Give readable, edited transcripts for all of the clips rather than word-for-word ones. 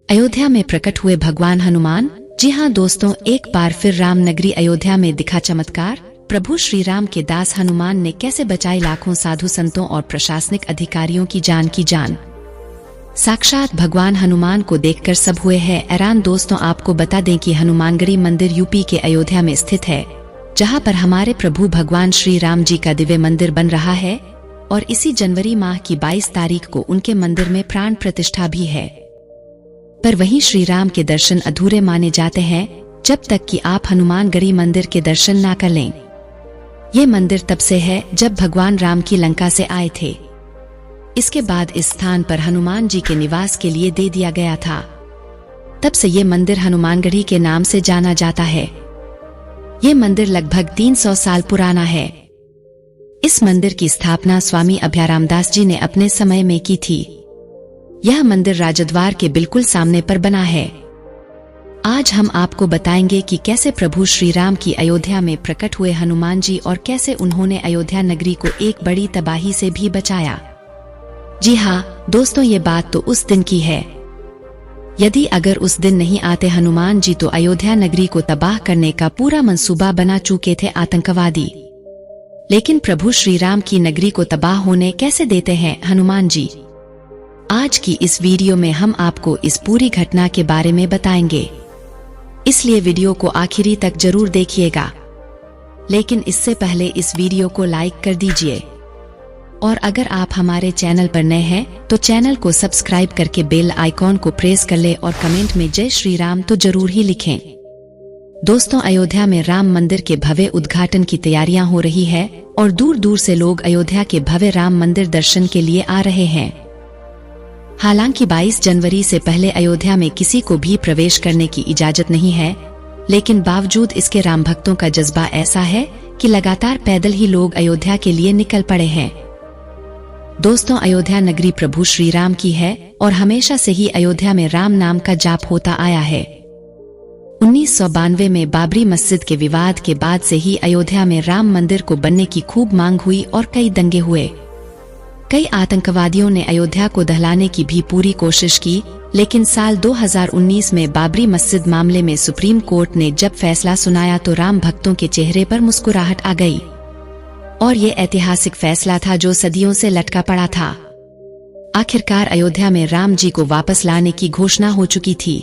अयोध्या में प्रकट हुए भगवान हनुमान। जी हाँ दोस्तों, एक बार फिर राम नगरी अयोध्या में दिखा चमत्कार। प्रभु श्री राम के दास हनुमान ने कैसे बचाई लाखों साधु संतों और प्रशासनिक अधिकारियों की जान। साक्षात भगवान हनुमान को देखकर सब हुए हैं हैरान। दोस्तों, आपको बता दें कि हनुमानगढ़ी मंदिर यूपी के अयोध्या में स्थित है, जहां पर हमारे प्रभु भगवान श्री राम जी का दिव्य मंदिर बन रहा है और इसी जनवरी माह की 22 तारीख को उनके मंदिर में प्राण प्रतिष्ठा भी है। पर वहीं श्री राम के दर्शन अधूरे माने जाते हैं जब तक कि आप हनुमानगढ़ी मंदिर के दर्शन ना कर लें। ये मंदिर तब से है जब भगवान राम की लंका से आए थे। इसके बाद इस स्थान पर हनुमान जी के निवास के लिए दे दिया गया था। तब से ये मंदिर हनुमानगढ़ी के नाम से जाना जाता है। ये मंदिर लगभग 300 साल पुराना है। इस मंदिर की स्थापना स्वामी अभयारामदास जी ने अपने समय में की थी। यह मंदिर राजद्वार के बिल्कुल सामने पर बना है। आज हम आपको बताएंगे कि कैसे प्रभु श्री राम की अयोध्या में प्रकट हुए हनुमान जी और कैसे उन्होंने अयोध्या नगरी को एक बड़ी तबाही से भी बचाया। जी हाँ दोस्तों, ये बात तो उस दिन की है। यदि अगर उस दिन नहीं आते हनुमान जी तो अयोध्या नगरी को तबाह करने का पूरा मंसूबा बना चुके थे आतंकवादी। लेकिन प्रभु श्री राम की नगरी को तबाह होने कैसे देते हैं हनुमान जी। आज की इस वीडियो में हम आपको इस पूरी घटना के बारे में बताएंगे, इसलिए वीडियो को आखिरी तक जरूर देखिएगा। लेकिन इससे पहले इस वीडियो को लाइक कर दीजिए और अगर आप हमारे चैनल पर नए हैं तो चैनल को सब्सक्राइब करके बेल आइकॉन को प्रेस कर ले और कमेंट में जय श्री राम तो जरूर ही लिखें। दोस्तों, अयोध्या में राम मंदिर के भव्य उद्घाटन की तैयारियां हो रही है और दूर दूर से लोग अयोध्या के भव्य राम मंदिर दर्शन के लिए आ रहे हैं। हालांकि 22 जनवरी से पहले अयोध्या में किसी को भी प्रवेश करने की इजाजत नहीं है, लेकिन बावजूद इसके राम भक्तों का जज्बा ऐसा है कि लगातार पैदल ही लोग अयोध्या के लिए निकल पड़े हैं। दोस्तों, अयोध्या नगरी प्रभु श्री राम की है और हमेशा से ही अयोध्या में राम नाम का जाप होता आया है। 1992 में बाबरी मस्जिद के विवाद के बाद से ही अयोध्या में राम मंदिर को बनने की खूब मांग हुई और कई दंगे हुए। कई आतंकवादियों ने अयोध्या को दहलाने की भी पूरी कोशिश की, लेकिन साल 2019 में बाबरी मस्जिद मामले में सुप्रीम कोर्ट ने जब फैसला सुनाया तो राम भक्तों के चेहरे पर मुस्कुराहट आ गई और ये ऐतिहासिक फैसला था जो सदियों से लटका पड़ा था। आखिरकार अयोध्या में राम जी को वापस लाने की घोषणा हो चुकी थी।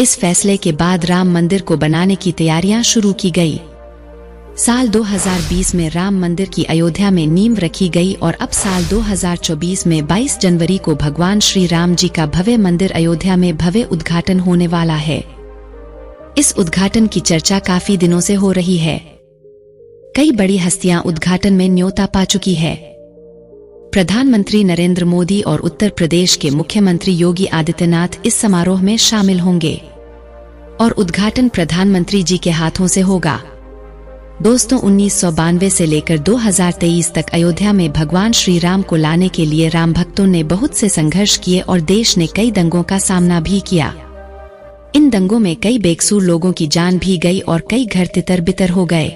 इस फैसले के बाद राम मंदिर को बनाने की तैयारियां शुरू की गई। साल 2020 में राम मंदिर की अयोध्या में नींव रखी गई और अब साल 2024 में 22 जनवरी को भगवान श्री राम जी का भव्य मंदिर अयोध्या में भव्य उद्घाटन होने वाला है। इस उद्घाटन की चर्चा काफी दिनों से हो रही है। कई बड़ी हस्तियां उद्घाटन में न्योता पा चुकी है। प्रधानमंत्री नरेंद्र मोदी और उत्तर प्रदेश के मुख्यमंत्री योगी आदित्यनाथ इस समारोह में शामिल होंगे और उद्घाटन प्रधानमंत्री जी के हाथों से होगा। दोस्तों, 1992 से लेकर 2023 तक अयोध्या में भगवान श्री राम को लाने के लिए राम भक्तों ने बहुत से संघर्ष किए और देश ने कई दंगों का सामना भी किया। इन दंगों में कई बेकसूर लोगों की जान भी गई और कई घर तितर बितर हो गए।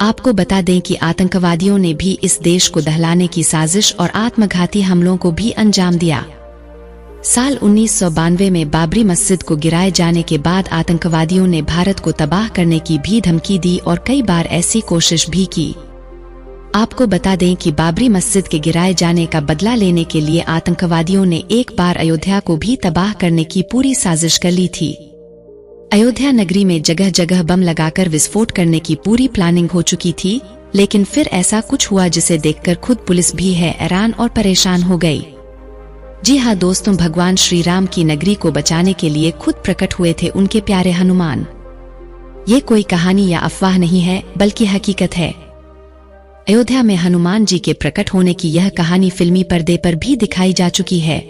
आपको बता दें कि आतंकवादियों ने भी इस देश को दहलाने की साजिश और आत्मघाती हमलों को भी अंजाम दिया। साल 1992 में बाबरी मस्जिद को गिराए जाने के बाद आतंकवादियों ने भारत को तबाह करने की भी धमकी दी और कई बार ऐसी कोशिश भी की। आपको बता दें कि बाबरी मस्जिद के गिराए जाने का बदला लेने के लिए आतंकवादियों ने एक बार अयोध्या को भी तबाह करने की पूरी साजिश कर ली थी। अयोध्या नगरी में जगह जगह बम लगाकर विस्फोट करने की पूरी प्लानिंग हो चुकी थी, लेकिन फिर ऐसा कुछ हुआ जिसे देखकर खुद पुलिस भी हैरान और परेशान हो गई। जी हाँ दोस्तों, भगवान श्री राम की नगरी को बचाने के लिए खुद प्रकट हुए थे उनके प्यारे हनुमान। ये कोई कहानी या अफवाह नहीं है, बल्कि हकीकत है। अयोध्या में हनुमान जी के प्रकट होने की यह कहानी फिल्मी पर्दे पर भी दिखाई जा चुकी है।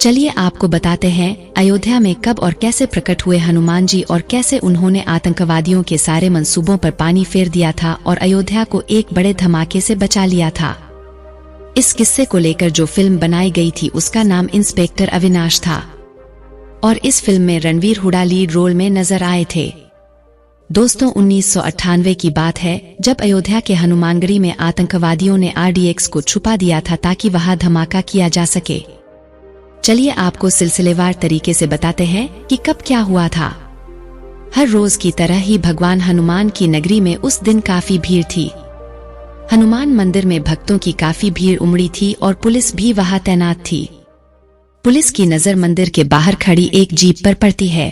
चलिए आपको बताते हैं अयोध्या में कब और कैसे प्रकट हुए हनुमान जी और कैसे उन्होंने आतंकवादियों के सारे मंसूबों पर पानी फेर दिया था और अयोध्या को एक बड़े धमाके से बचा लिया था। इस किस्से को लेकर जो फिल्म बनाई गई थी उसका नाम इंस्पेक्टर अविनाश था और इस फिल्म में रणवीर हुड्डा लीड रोल में नजर आए थे। दोस्तों, 1998 की बात है जब अयोध्या के हनुमानगढ़ी में आतंकवादियों ने RDX को छुपा दिया था ताकि वहां धमाका किया जा सके। चलिए आपको सिलसिलेवार तरीके से बताते हैं कि कब क्या हुआ था। हर रोज की तरह ही भगवान हनुमान की नगरी में उस दिन काफी भीड़ थी। हनुमान मंदिर में भक्तों की काफी भीड़ उमड़ी थी और पुलिस भी वहां तैनात थी। पुलिस की नजर मंदिर के बाहर खड़ी एक जीप पर पड़ती है।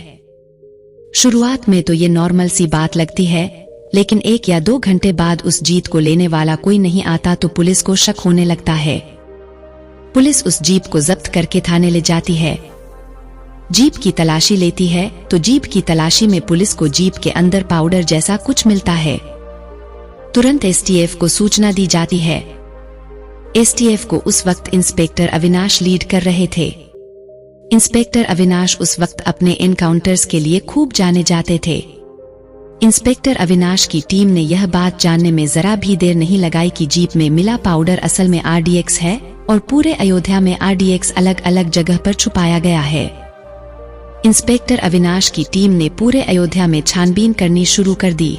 शुरुआत में तो ये नॉर्मल सी बात लगती है, लेकिन 1 या 2 घंटे बाद उस जीप को लेने वाला कोई नहीं आता तो पुलिस को शक होने लगता है। पुलिस उस जीप को जब्त करके थाने ले जाती है। जीप की तलाशी लेती है तो जीप की तलाशी में पुलिस को जीप के अंदर पाउडर जैसा कुछ मिलता है। तुरंत एसटीएफ को सूचना दी जाती है। एसटीएफ को उस वक्त इंस्पेक्टर अविनाश लीड कर रहे थे। इंस्पेक्टर अविनाश उस वक्त अपने एनकाउंटर्स के लिए खूब जाने जाते थे। इंस्पेक्टर अविनाश की टीम ने यह बात जानने में जरा भी देर नहीं लगाई कि जीप में मिला पाउडर असल में आरडीएक्स है और पूरे अयोध्या में आरडीएक्स अलग अलग जगह पर छुपाया गया है। इंस्पेक्टर अविनाश की टीम ने पूरे अयोध्या में छानबीन करनी शुरू कर दी।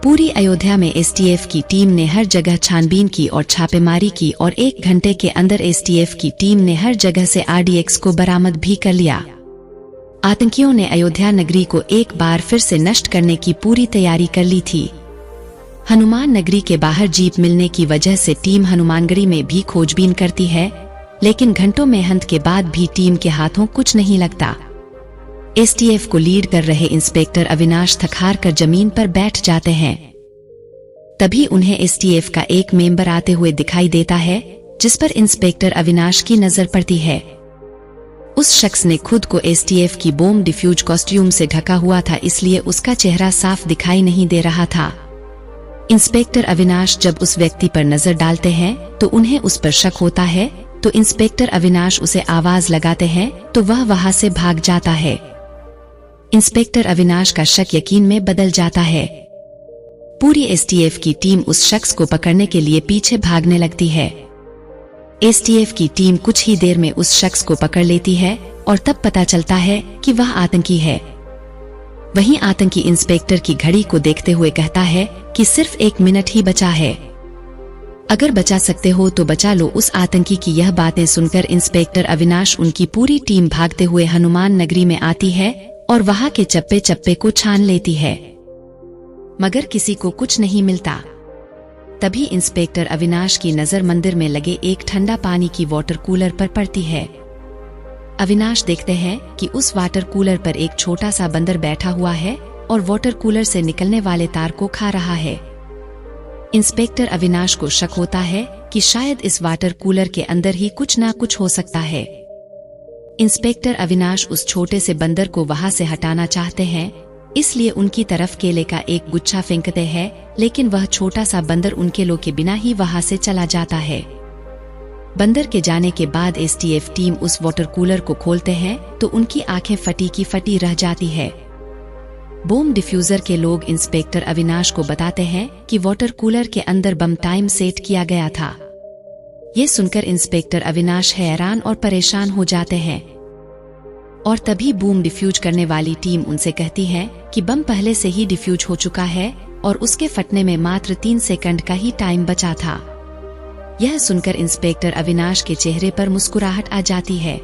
पूरी अयोध्या में एसटीएफ की टीम ने हर जगह छानबीन की और छापेमारी की और 1 घंटे के अंदर एसटीएफ की टीम ने हर जगह से आरडीएक्स को बरामद भी कर लिया। आतंकियों ने अयोध्या नगरी को एक बार फिर से नष्ट करने की पूरी तैयारी कर ली थी। हनुमान नगरी के बाहर जीप मिलने की वजह से टीम हनुमानगढ़ी में भी खोजबीन करती है, लेकिन घंटों मेहनत के बाद भी टीम के हाथों कुछ नहीं लगता। एसटीएफ को लीड कर रहे इंस्पेक्टर अविनाश थक-हार कर जमीन पर बैठ जाते हैं। तभी उन्हें एसटीएफ का एक मेंबर आते हुए दिखाई देता है, जिस पर इंस्पेक्टर अविनाश की नजर पड़ती है। उस शख्स ने खुद को एसटीएफ की बॉम्ब डिफ्यूज कॉस्ट्यूम से ढका हुआ था, इसलिए उसका चेहरा साफ दिखाई नहीं दे रहा था। इंस्पेक्टर अविनाश जब उस व्यक्ति पर नजर डालते हैं तो उन्हें उस पर शक होता है, तो इंस्पेक्टर अविनाश उसे आवाज लगाते हैं तो वह वहां से भाग जाता है। इंस्पेक्टर अविनाश का शक यकीन में बदल जाता है। पूरी एसटीएफ की टीम उस शख्स को पकड़ने के लिए पीछे भागने लगती है। एसटीएफ की टीम कुछ ही देर में उस शख्स को पकड़ लेती है और तब पता चलता है कि वह आतंकी है। वहीं आतंकी इंस्पेक्टर की घड़ी को देखते हुए कहता है कि सिर्फ 1 मिनट ही बचा है, अगर बचा सकते हो तो बचा लो। उस आतंकी की यह बातें सुनकर इंस्पेक्टर अविनाश उनकी पूरी टीम भागते हुए हनुमान नगरी में आती है और वहां के चप्पे चप्पे को छान लेती है, मगर किसी को कुछ नहीं मिलता। तभी इंस्पेक्टर अविनाश की नजर मंदिर में लगे एक ठंडा पानी की वाटर कूलर पर पड़ती है। अविनाश देखते हैं कि उस वाटर कूलर पर एक छोटा सा बंदर बैठा हुआ है और वाटर कूलर से निकलने वाले तार को खा रहा है। इंस्पेक्टर अविनाश को शक होता है कि शायद इस वाटर कूलर के अंदर ही कुछ ना कुछ हो सकता है। इंस्पेक्टर अविनाश उस छोटे से बंदर को वहां से हटाना चाहते हैं, इसलिए उनकी तरफ केले का एक गुच्छा फेंकते हैं, लेकिन वह छोटा सा बंदर उन केलों के बिना ही वहां से चला जाता है। बंदर के जाने के बाद एसटीएफ टीम उस वाटर कूलर को खोलते हैं तो उनकी आंखें फटी की फटी रह जाती है। बॉम्ब डिफ्यूजर के लोग इंस्पेक्टर अविनाश को बताते हैं कि वाटर कूलर के अंदर बम टाइम सेट किया गया था। ये सुनकर इंस्पेक्टर अविनाश हैरान और परेशान हो जाते हैं और तभी बूम डिफ्यूज करने वाली टीम उनसे कहती है कि बम पहले से ही डिफ्यूज हो चुका है और उसके फटने में मात्र 3 सेकंड का ही टाइम बचा था। यह सुनकर इंस्पेक्टर अविनाश के चेहरे पर मुस्कुराहट आ जाती है।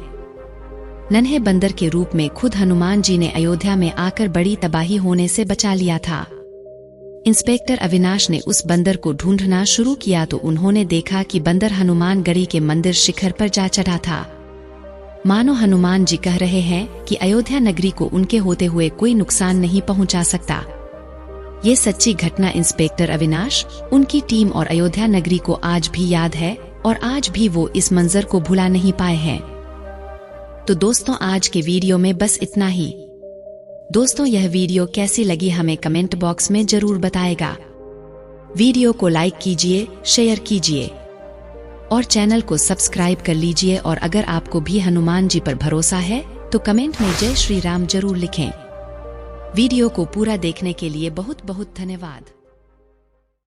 नन्हे बंदर के रूप में खुद हनुमान जी ने अयोध्या में आकर बड़ी तबाही होने से बचा लिया था। इंस्पेक्टर अविनाश ने उस बंदर को ढूंढना शुरू किया तो उन्होंने देखा कि बंदर हनुमानगढ़ी के मंदिर शिखर पर जा चढ़ा था। मानो हनुमान जी कह रहे हैं कि अयोध्या नगरी को उनके होते हुए कोई नुकसान नहीं पहुंचा सकता। ये सच्ची घटना इंस्पेक्टर अविनाश, उनकी टीम और अयोध्या नगरी को आज भी याद है और आज भी वो इस मंजर को भुला नहीं पाए हैं। तो दोस्तों, आज के वीडियो में बस इतना ही। दोस्तों, यह वीडियो कैसी लगी हमें कमेंट बॉक्स में जरूर बताएगा। वीडियो को लाइक कीजिए, शेयर कीजिए और चैनल को सब्सक्राइब कर लीजिए। और अगर आपको भी हनुमान जी पर भरोसा है तो कमेंट में जय श्री राम जरूर लिखें। वीडियो को पूरा देखने के लिए बहुत बहुत धन्यवाद।